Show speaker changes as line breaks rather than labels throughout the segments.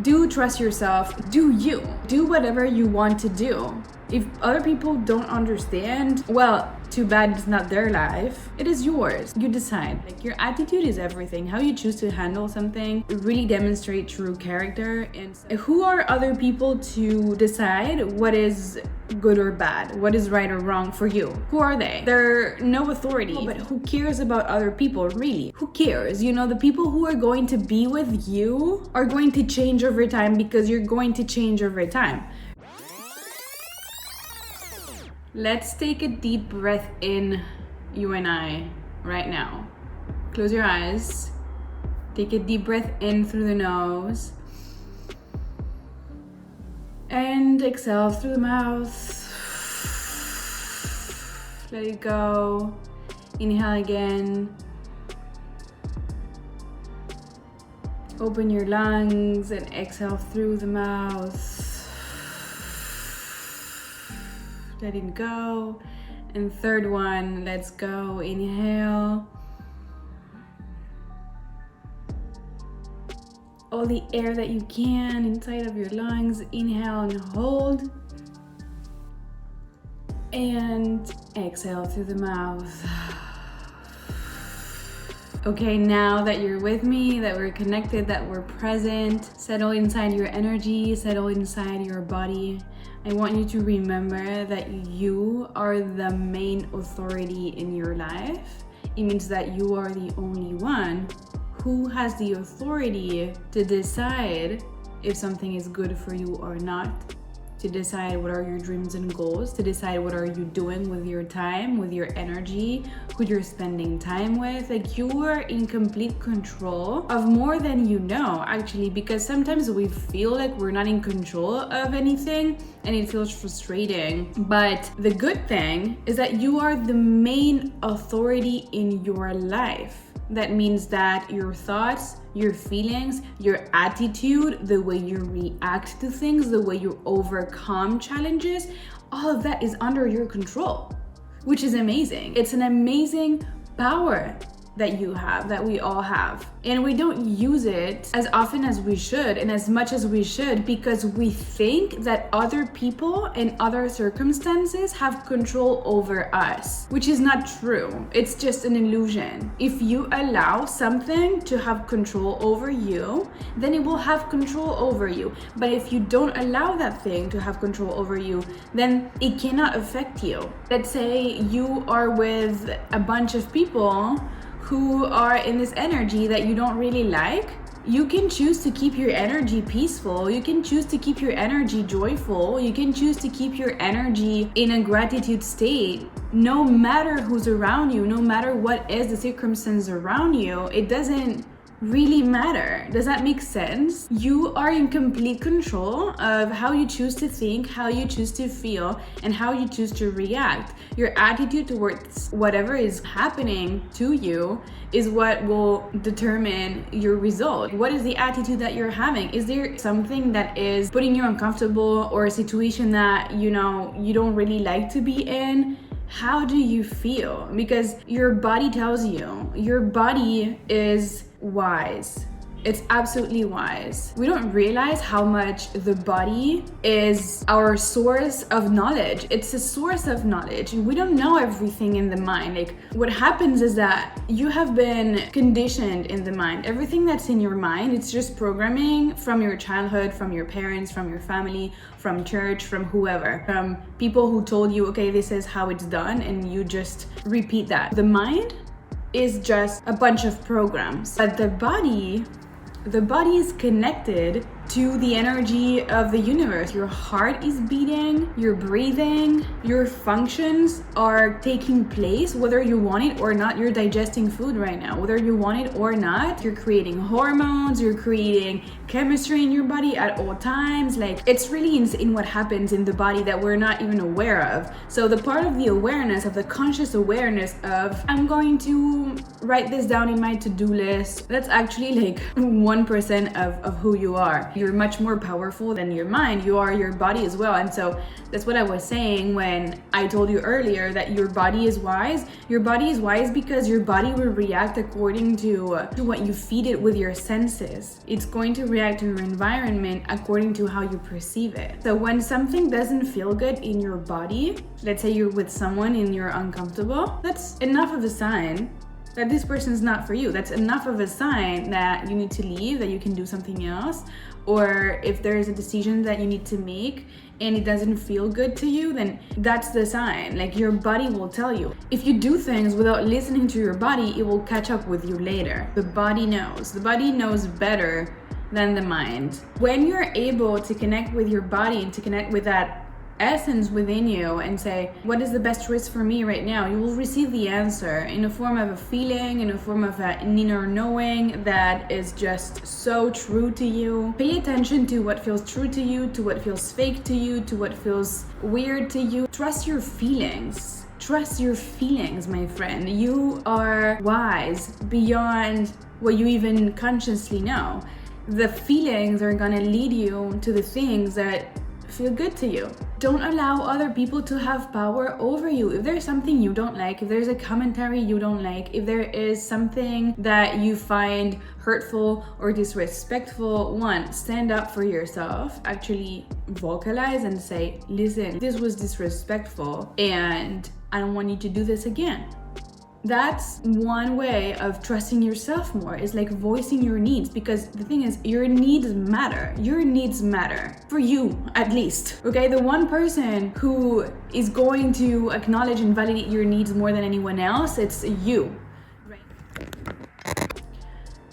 Do trust yourself. Do you. Do whatever you want to do. If other people don't understand, well, too bad, it's not their life. It is yours. You decide. Like, your attitude is everything. How you choose to handle something really demonstrate true character. And who are other people to decide what is good or bad, what is right or wrong for you? Who are they? They're no authority. But who cares about other people, really? Who cares? You know, the people who are going to be with you are going to change over time because you're going to change over time. Let's take a deep breath in, you and I, right now. Close your eyes. Take a deep breath in through the nose. And exhale through the mouth. Let it go. Inhale again. Open your lungs and exhale through the mouth. Letting go. And third one, let's go. Inhale. All the air that you can inside of your lungs. Inhale and hold. And exhale through the mouth. Okay, now that you're with me, that we're connected, that we're present, settle inside your energy, settle inside your body. I want you to remember that you are the main authority in your life. It means that you are the only one who has the authority to decide if something is good for you or not, to decide what are your dreams and goals, to decide what are you doing with your time, with your energy, who you're spending time with. Like, you are in complete control of more than you know, actually, because sometimes we feel like we're not in control of anything and it feels frustrating. But the good thing is that you are the main authority in your life. That means that your thoughts, your feelings, your attitude, the way you react to things, the way you overcome challenges, all of that is under your control, which is amazing. It's an amazing power that you have, that we all have. And we don't use it as often as we should and as much as we should because we think that other people and other circumstances have control over us, which is not true. It's just an illusion. If you allow something to have control over you, then it will have control over you. But if you don't allow that thing to have control over you, then it cannot affect you. Let's say you are with a bunch of people who are in this energy that you don't really like. You can choose to keep your energy peaceful. You can choose to keep your energy joyful. You can choose to keep your energy in a gratitude state. No matter who's around you, no matter what is the circumstance around you, it doesn't really matter. Does that make sense? You are in complete control of how you choose to think, how you choose to feel, and how you choose to react. Your attitude towards whatever is happening to you is what will determine your result. What is the attitude that you're having? Is there something that is putting you uncomfortable or a situation that you don't really like to be in? How do you feel? Because your body tells you. Your body is wise. It's absolutely wise. We don't realize how much the body is our source of knowledge. It's a source of knowledge. We don't know everything in the mind. Like, what happens is that you have been conditioned in the mind. Everything that's in your mind, it's just programming from your childhood, from your parents, from your family, from church, from whoever, from people who told you, okay, this is how it's done, and you just repeat that. The mind is just a bunch of programs, but the body is connected to the energy of the universe. Your heart is beating, you're breathing, your functions are taking place, whether you want it or not. You're digesting food right now, whether you want it or not. You're creating hormones, you're creating chemistry in your body at all times. Like, it's really insane what happens in the body that we're not even aware of. So the part of the awareness, of the conscious awareness of, I'm going to write this down in my to-do list, that's actually like 1% of who you are. You're much more powerful than your mind. You are your body as well. And so that's what I was saying when I told you earlier that your body is wise. Your body is wise because your body will react according to what you feed it with your senses. It's going to react to your environment according to how you perceive it. So when something doesn't feel good in your body, let's say you're with someone and you're uncomfortable, that's enough of a sign that this person's not for you. That's enough of a sign that you need to leave, that you can do something else. Or if there is a decision that you need to make and it doesn't feel good to you, then that's the sign. Like, your body will tell you. If you do things without listening to your body, it will catch up with you later. The body knows. The body knows better than the mind. When you're able to connect with your body and to connect with that essence within you and say, what is the best choice for me right now, you will receive the answer in the form of a feeling, in the form of an inner knowing that is just so true to you. Pay attention to what feels true to you, to what feels fake to you, to what feels weird to you. Trust your feelings. Trust your feelings, my friend. You are wise beyond what you even consciously know. The feelings are gonna lead you to the things that feel good to you. Don't allow other people to have power over you. If there's something you don't like, if there's a commentary you don't like, if there is something that you find hurtful or disrespectful, one, stand up for yourself. Actually vocalize and say, listen, this was disrespectful and I don't want you to do this again. That's one way of trusting yourself more, is like voicing your needs, because the thing is, your needs matter. Your needs matter for you, at least. Okay, the one person who is going to acknowledge and validate your needs more than anyone else, it's you.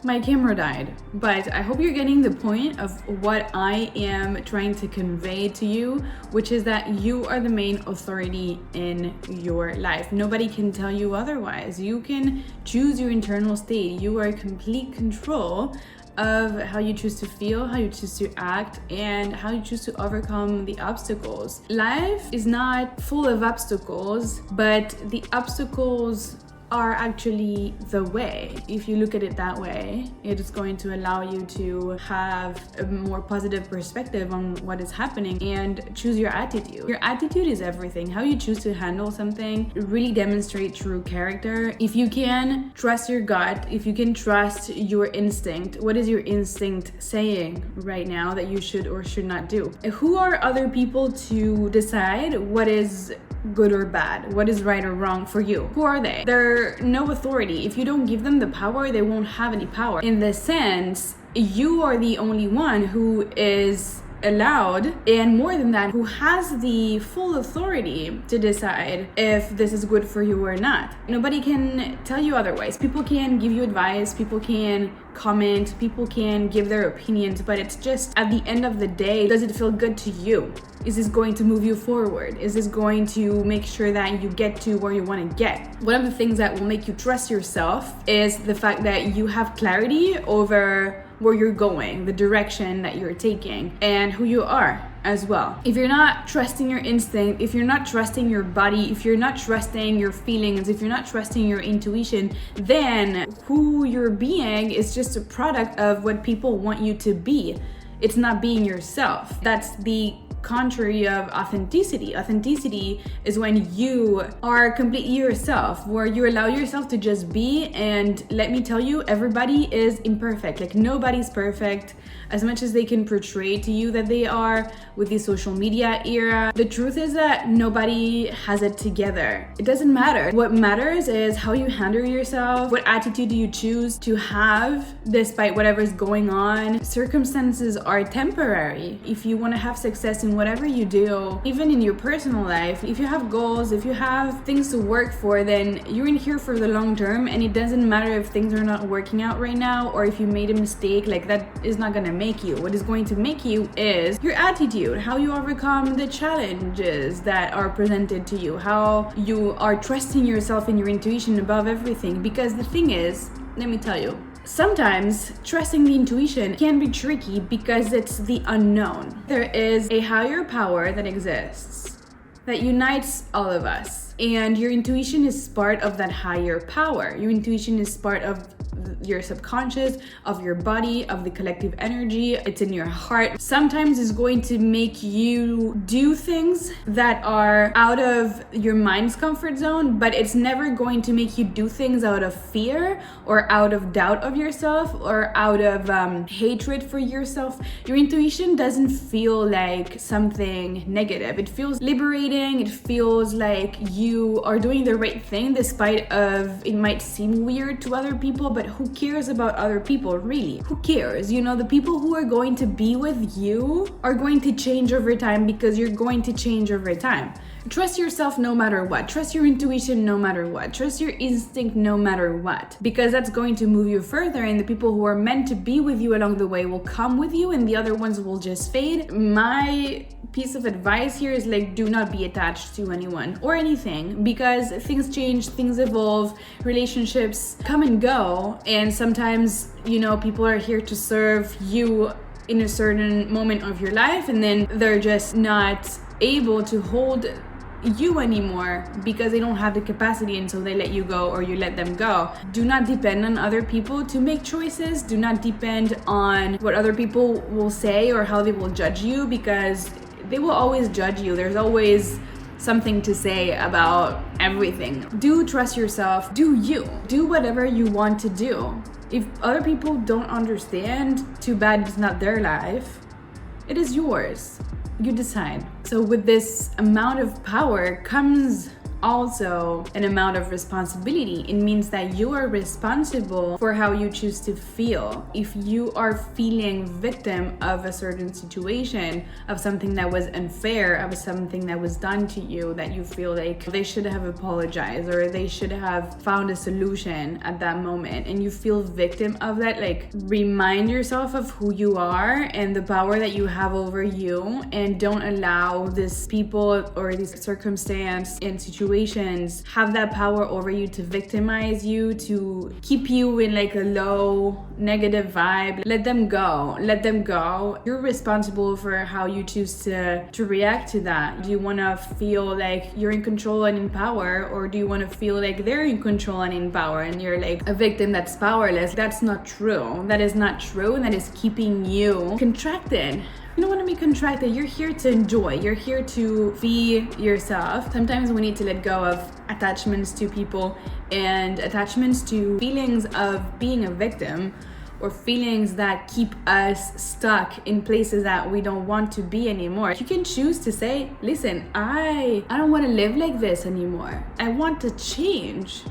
My camera died, but I hope you're getting the point of what I am trying to convey to you, which is that you are the main authority in your life. Nobody can tell you otherwise. You can choose your internal state. You are in complete control of how you choose to feel, how you choose to act, and how you choose to overcome the obstacles. Life is not full of obstacles, but the obstacles are actually the way. If you look at it that way, it is going to allow you to have a more positive perspective on what is happening and choose your attitude. Your attitude is everything. How you choose to handle something really demonstrates true character. If you can trust your gut, if you can trust your instinct, what is your instinct saying right now that you should or should not do? Who are other people to decide what is good or bad, what is right or wrong for you? Who are they? They're no authority. If you don't give them the power, they won't have any power. In the sense, you are the only one who is allowed, and more than that, who has the full authority to decide if this is good for you or not. Nobody can tell you otherwise. People can give you advice, people can comment, people can give their opinions, but it's just, at the end of the day, does it feel good to you? Is this going to move you forward? Is this going to make sure that you get to where you want to get? One of the things that will make you trust yourself is the fact that you have clarity over where you're going, the direction that you're taking, and who you are as well. If you're not trusting your instinct, if you're not trusting your body, if you're not trusting your feelings, if you're not trusting your intuition, then who you're being is just a product of what people want you to be. It's not being yourself. That's the contrary of authenticity. Authenticity is when you are completely yourself, where you allow yourself to just be. And let me tell you, everybody is imperfect. Like, nobody's perfect. As much as they can portray to you that they are with the social media era, the truth is that nobody has it together. It doesn't matter. What matters is how you handle yourself. What attitude do you choose to have despite whatever's going on? Circumstances are temporary. If you want to have success in whatever you do, even in your personal life, if you have goals, if you have things to work for, then you're in here for the long term, and it doesn't matter if things are not working out right now or if you made a mistake. Like, that is not gonna make you. What is going to make you is your attitude, how you overcome the challenges that are presented to you, how you are trusting yourself and your intuition above everything. Because the thing is, let me tell you, sometimes trusting the intuition can be tricky because it's the unknown. There is a higher power that exists that unites all of us, and your intuition is part of that higher power. Your intuition is part of your subconscious, of your body, of the collective energy. It's in your heart. Sometimes it's going to make you do things that are out of your mind's comfort zone, but it's never going to make you do things out of fear or out of doubt of yourself or out of hatred for yourself. Your intuition doesn't feel like something negative. It feels liberating. It feels like you are doing the right thing despite of it might seem weird to other people, but who cares about other people, really? Who cares? You know, the people who are going to be with you are going to change over time because you're going to change over time. Trust yourself no matter what. Trust your intuition no matter what. Trust your instinct no matter what, because that's going to move you further, and the people who are meant to be with you along the way will come with you and the other ones will just fade. My piece of advice here is like, do not be attached to anyone or anything, because things change, things evolve, relationships come and go, and sometimes, you know, people are here to serve you in a certain moment of your life, and then they're just not able to hold you anymore because they don't have the capacity, and so they let you go or you let them go. Do not depend on other people to make choices. Do not depend on what other people will say or how they will judge you, because they will always judge you. There's always something to say about everything. Do trust yourself. Do you. Do whatever you want to do. If other people don't understand, too bad, it's not their life. It is yours. You decide. So with this amount of power comes also an amount of responsibility. It means that you are responsible for how you choose to feel. If you are feeling victim of a certain situation, of something that was unfair, of something that was done to you, that you feel like they should have apologized or they should have found a solution at that moment, and you feel victim of that, like, remind yourself of who you are and the power that you have over you, and don't allow this people or these circumstance and situations have that power over you to victimize you, to keep you in like a low negative vibe. Let them go. Let them go. You're responsible for how you choose to react to that. Do you want to feel like you're in control and in power, or do you want to feel like they're in control and in power and you're like a victim that's powerless? That's not true. That is not true, and that is keeping you contracted. You don't want to be contracted. You're here to enjoy. You're here to be yourself. Sometimes we need to let go of attachments to people and attachments to feelings of being a victim, or feelings that keep us stuck in places that we don't want to be anymore. You can choose to say, listen, I don't want to live like this anymore. I want to change.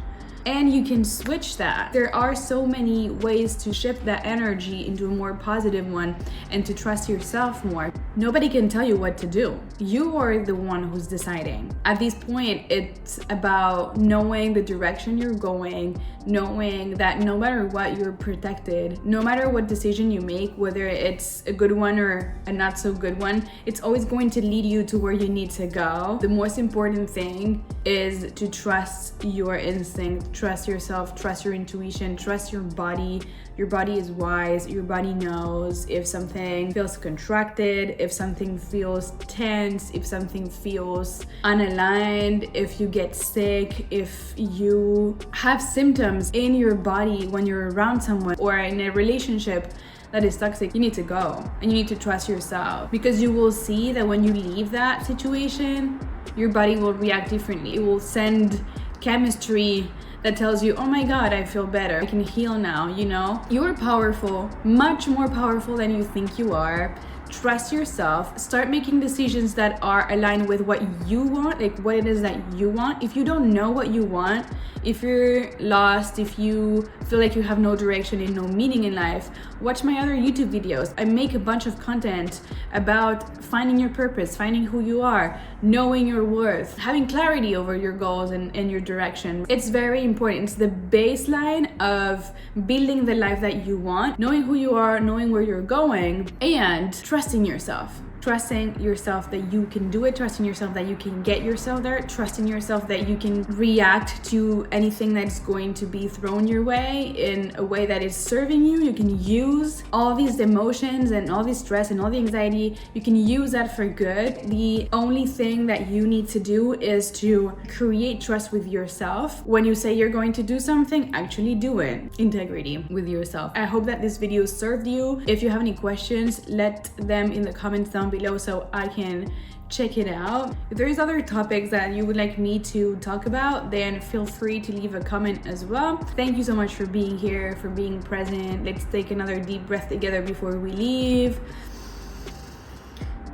And you can switch that. There are so many ways to shift that energy into a more positive one and to trust yourself more. Nobody can tell you what to do. You are the one who's deciding. At this point, it's about knowing the direction you're going, knowing that no matter what, you're protected. No matter what decision you make, whether it's a good one or a not so good one, it's always going to lead you to where you need to go. The most important thing is to trust your instinct, trust yourself, trust your intuition, trust your body. Your body is wise. Your body knows if something feels contracted, if something feels tense, if something feels unaligned, if you get sick, if you have symptoms in your body when you're around someone or in a relationship that is toxic. You need to go and you need to trust yourself, because you will see that when you leave that situation, your body will react differently. It will send chemistry that tells you, oh my God, I feel better. I can heal now, you know? You're powerful, much more powerful than you think you are. Trust yourself. Start making decisions that are aligned with what you want, like what it is that you want. If you don't know what you want, if you're lost, if you feel like you have no direction and no meaning in life, watch my other YouTube videos. I make a bunch of content about finding your purpose, finding who you are, knowing your worth, having clarity over your goals and your direction. It's very important. It's the baseline of building the life that you want, knowing who you are, knowing where you're going, and trusting yourself. trusting yourself that you can do it, trusting yourself that you can get yourself there, trusting yourself that you can react to anything that's going to be thrown your way in a way that is serving you. You can use all these emotions and all this stress and all the anxiety, you can use that for good. The only thing that you need to do is to create trust with yourself. When you say you're going to do something, actually do it. Integrity with yourself. I hope that this video served you. If you have any questions, let them in the comments down below so I can check it out. If there's other topics that you would like me to talk about, then feel free to leave a comment as well. Thank you so much for being here, for being present. Let's take another deep breath together before we leave.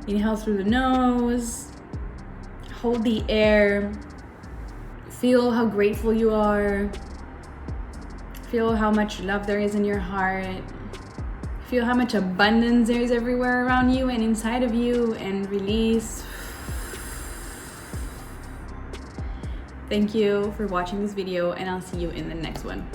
Inhale through the nose, hold the air, feel how grateful you are, feel how much love there is in your heart, feel how much abundance there is everywhere around you and inside of you, and release. Thank you for watching this video, and I'll see you in the next one.